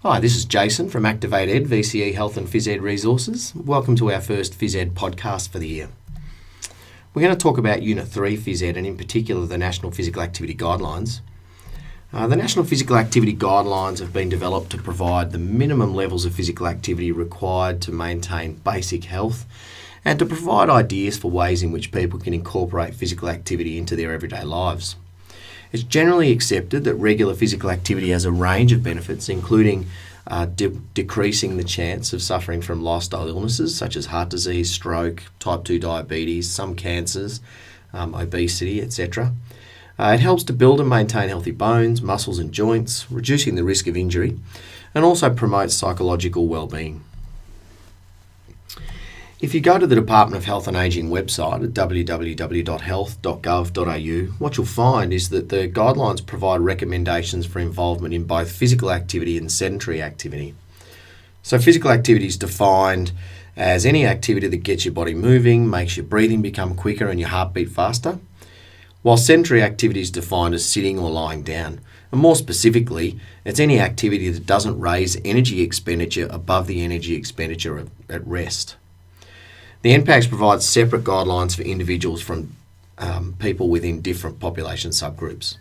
Hi, this is Jason from Activate Ed, VCE Health and Phys Ed Resources. Welcome to our first Phys Ed podcast for the year. We're going to talk about Unit 3 Phys Ed and in particular the National Physical Activity Guidelines. The National Physical Activity Guidelines have been developed to provide the minimum levels of physical activity required to maintain basic health and to provide ideas for ways in which people can incorporate physical activity into their everyday lives. It's generally accepted that regular physical activity has a range of benefits, including decreasing the chance of suffering from lifestyle illnesses such as heart disease, stroke, type 2 diabetes, some cancers, obesity, etc. It helps to build and maintain healthy bones, muscles and joints, reducing the risk of injury, and also promotes psychological well-being. If you go to the Department of Health and Ageing website at www.health.gov.au, what you'll find is that the guidelines provide recommendations for involvement in both physical activity and sedentary activity. So physical activity is defined as any activity that gets your body moving, makes your breathing become quicker and your heartbeat faster, while sedentary activity is defined as sitting or lying down. And more specifically, it's any activity that doesn't raise energy expenditure above the energy expenditure at rest. The NPACS provides separate guidelines for individuals from people within different population subgroups.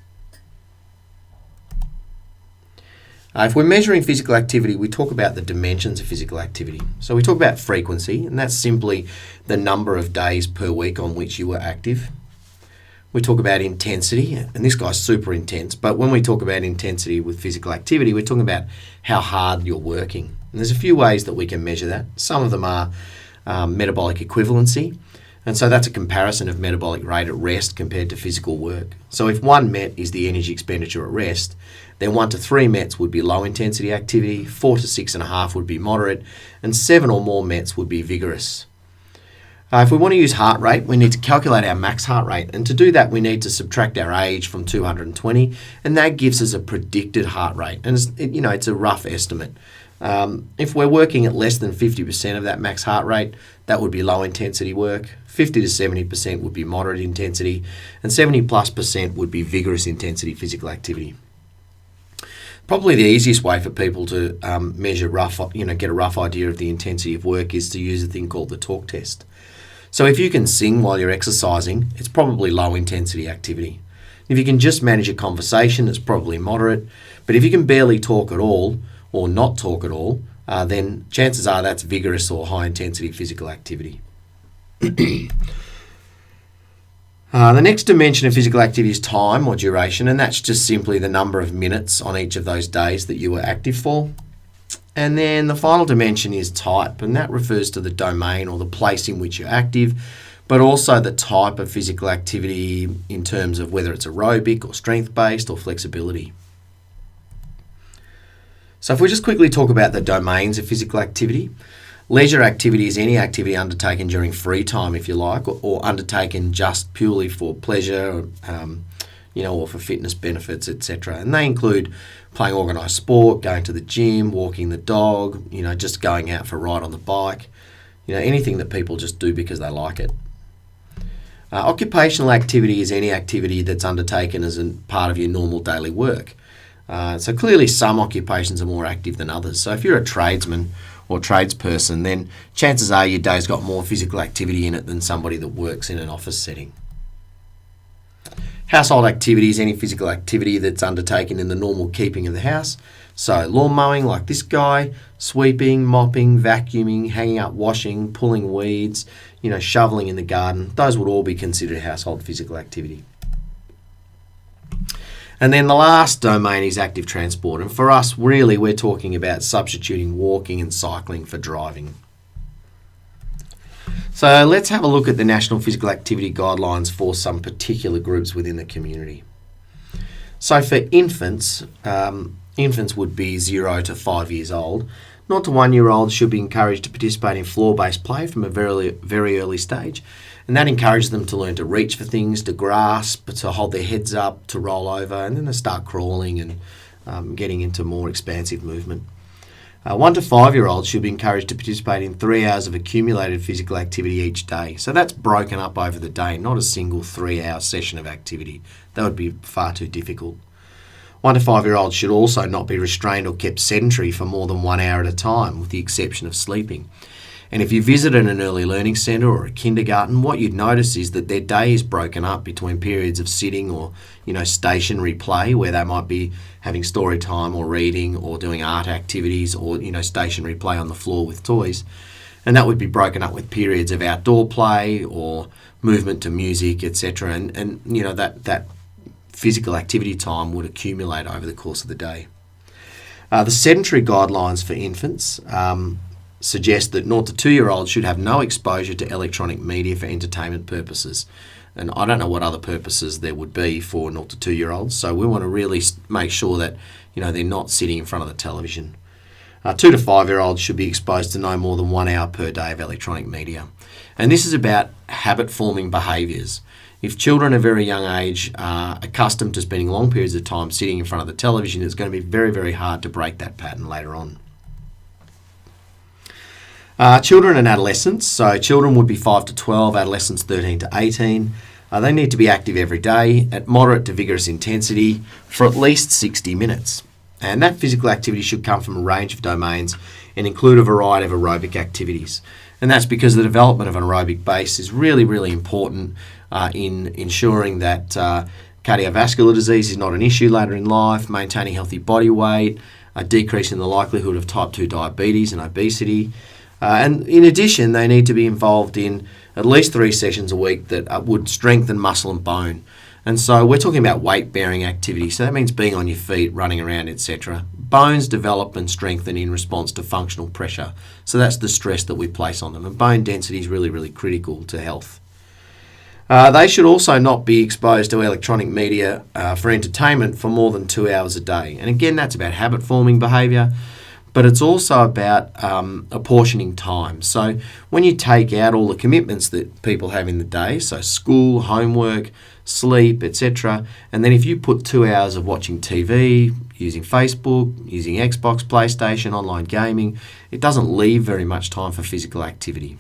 If we're measuring physical activity, we talk about the dimensions of physical activity. So we talk about frequency, and that's simply the number of days per week on which you were active. We talk about intensity, and this guy's super intense, but when we talk about intensity with physical activity, we're talking about how hard you're working. And there's a few ways that we can measure that. Some of them are metabolic equivalency, and so that's a comparison of metabolic rate at rest compared to physical work. So if 1 MET is the energy expenditure at rest, then 1 to 3 METs would be low intensity activity, 4 to 6.5 would be moderate, and 7 or more METs would be vigorous. If we want to use heart rate, we need to calculate our max heart rate, and to do that we need to subtract our age from 220, and that gives us a predicted heart rate, and it's a rough estimate. If we're working at less than 50% of that max heart rate, that would be low intensity work, 50 to 70% would be moderate intensity, and 70+% would be vigorous intensity physical activity. Probably the easiest way for people to measure get a rough idea of the intensity of work is to use a thing called the talk test. So if you can sing while you're exercising, it's probably low intensity activity. If you can just manage a conversation, it's probably moderate, but if you can barely talk at all, or not talk at all, then chances are that's vigorous or high intensity physical activity. The next dimension of physical activity is time or duration, and that's just simply the number of minutes on each of those days that you were active for. And then the final dimension is type, and that refers to the domain or the place in which you're active, but also the type of physical activity in terms of whether it's aerobic or strength-based or flexibility. So if we just quickly talk about the domains of physical activity, leisure activity is any activity undertaken during free time, if you like, or undertaken just purely for pleasure, or for fitness benefits, etc. And they include playing organised sport, going to the gym, walking the dog, just going out for a ride on the bike, anything that people just do because they like it. Occupational activity is any activity that's undertaken as a part of your normal daily work. So clearly some occupations are more active than others. So if you're a tradesman or tradesperson, then chances are your day's got more physical activity in it than somebody that works in an office setting. Household activity is any physical activity that's undertaken in the normal keeping of the house. So lawn mowing like this guy, sweeping, mopping, vacuuming, hanging up washing, pulling weeds, shoveling in the garden. Those would all be considered household physical activity. And then the last domain is active transport. And for us, really, we're talking about substituting walking and cycling for driving. So let's have a look at the National Physical Activity Guidelines for some particular groups within the community. So for infants, infants would be 0 to 5 years old. 0 to 1 year olds should be encouraged to participate in floor-based play from a very early stage. And that encourages them to learn to reach for things, to grasp, to hold their heads up, to roll over, and then they start crawling and getting into more expansive movement. 1 to 5 year olds should be encouraged to participate in 3 hours of accumulated physical activity each day. So that's broken up over the day, not a single 3-hour session of activity. That would be far too difficult. 1 to 5 year olds should also not be restrained or kept sedentary for more than 1 hour at a time, with the exception of sleeping. And if you visited an early learning centre or a kindergarten, what you'd notice is that their day is broken up between periods of sitting or, stationary play, where they might be having story time or reading or doing art activities or, stationary play on the floor with toys. And that would be broken up with periods of outdoor play or movement to music, etc. And that physical activity time would accumulate over the course of the day. The sedentary guidelines for infants suggest that 0 to 2 year olds should have no exposure to electronic media for entertainment purposes. And I don't know what other purposes there would be for 0 to 2 year olds, so we want to really make sure that they're not sitting in front of the television. 2 to 5 year olds should be exposed to no more than 1 hour per day of electronic media. And this is about habit forming behaviours. If children at a very young age are accustomed to spending long periods of time sitting in front of the television, it's going to be very, very hard to break that pattern later on. Children and adolescents, so children would be 5 to 12, adolescents 13 to 18. They need to be active every day at moderate to vigorous intensity for at least 60 minutes. And that physical activity should come from a range of domains and include a variety of aerobic activities. And that's because the development of an aerobic base is really, really important in ensuring that cardiovascular disease is not an issue later in life, maintaining healthy body weight, a decrease in the likelihood of type 2 diabetes and obesity. And in addition, they need to be involved in at least 3 sessions a week that would strengthen muscle and bone. And so we're talking about weight-bearing activity. So that means being on your feet, running around, etc. Bones develop and strengthen in response to functional pressure. So that's the stress that we place on them. And bone density is really, really critical to health. They should also not be exposed to electronic media for entertainment for more than 2 hours a day. And again, that's about habit-forming behaviour. But it's also about apportioning time. So when you take out all the commitments that people have in the day, so school, homework, sleep, etc., and then if you put 2 hours of watching TV, using Facebook, using Xbox, PlayStation, online gaming, it doesn't leave very much time for physical activity.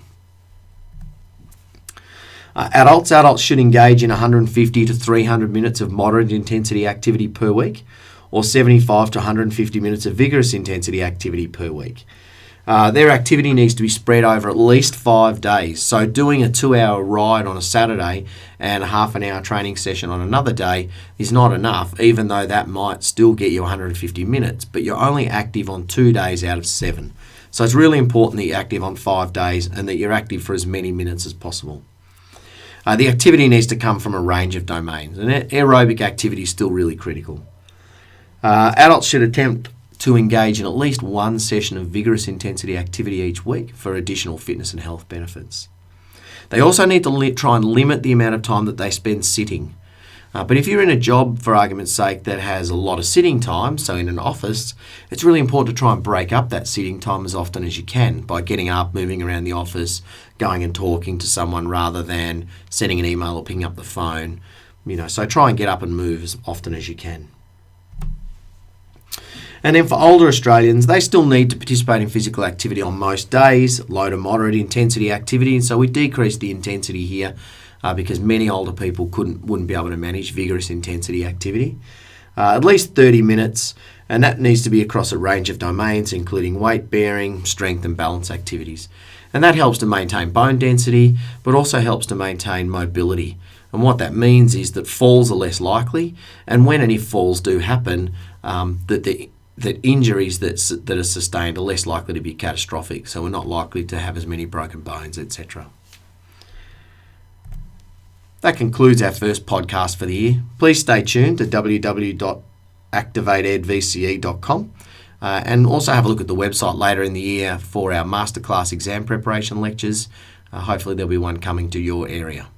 Adults should engage in 150 to 300 minutes of moderate intensity activity per week, or 75 to 150 minutes of vigorous intensity activity per week. Their activity needs to be spread over at least 5 days. So doing a 2-hour ride on a Saturday and a half an hour training session on another day is not enough, even though that might still get you 150 minutes, but you're only active on 2 days out of 7. So it's really important that you're active on 5 days and that you're active for as many minutes as possible. The activity needs to come from a range of domains, and aerobic activity is still really critical. Adults should attempt to engage in at least 1 session of vigorous intensity activity each week for additional fitness and health benefits. They also need to try and limit the amount of time that they spend sitting. But if you're in a job, for argument's sake, that has a lot of sitting time, so in an office, it's really important to try and break up that sitting time as often as you can by getting up, moving around the office, going and talking to someone rather than sending an email or picking up the phone. So try and get up and move as often as you can. And then for older Australians, they still need to participate in physical activity on most days, low to moderate intensity activity. And so we decreased the intensity here because many older people wouldn't be able to manage vigorous intensity activity. At least 30 minutes, and that needs to be across a range of domains, including weight bearing, strength and balance activities. And that helps to maintain bone density, but also helps to maintain mobility. And what that means is that falls are less likely, and when and if falls do happen, that injuries that are sustained are less likely to be catastrophic, so we're not likely to have as many broken bones, etc. That concludes our first podcast for the year. Please stay tuned to www.activateedvce.com and also have a look at the website later in the year for our masterclass exam preparation lectures. Hopefully there'll be one coming to your area.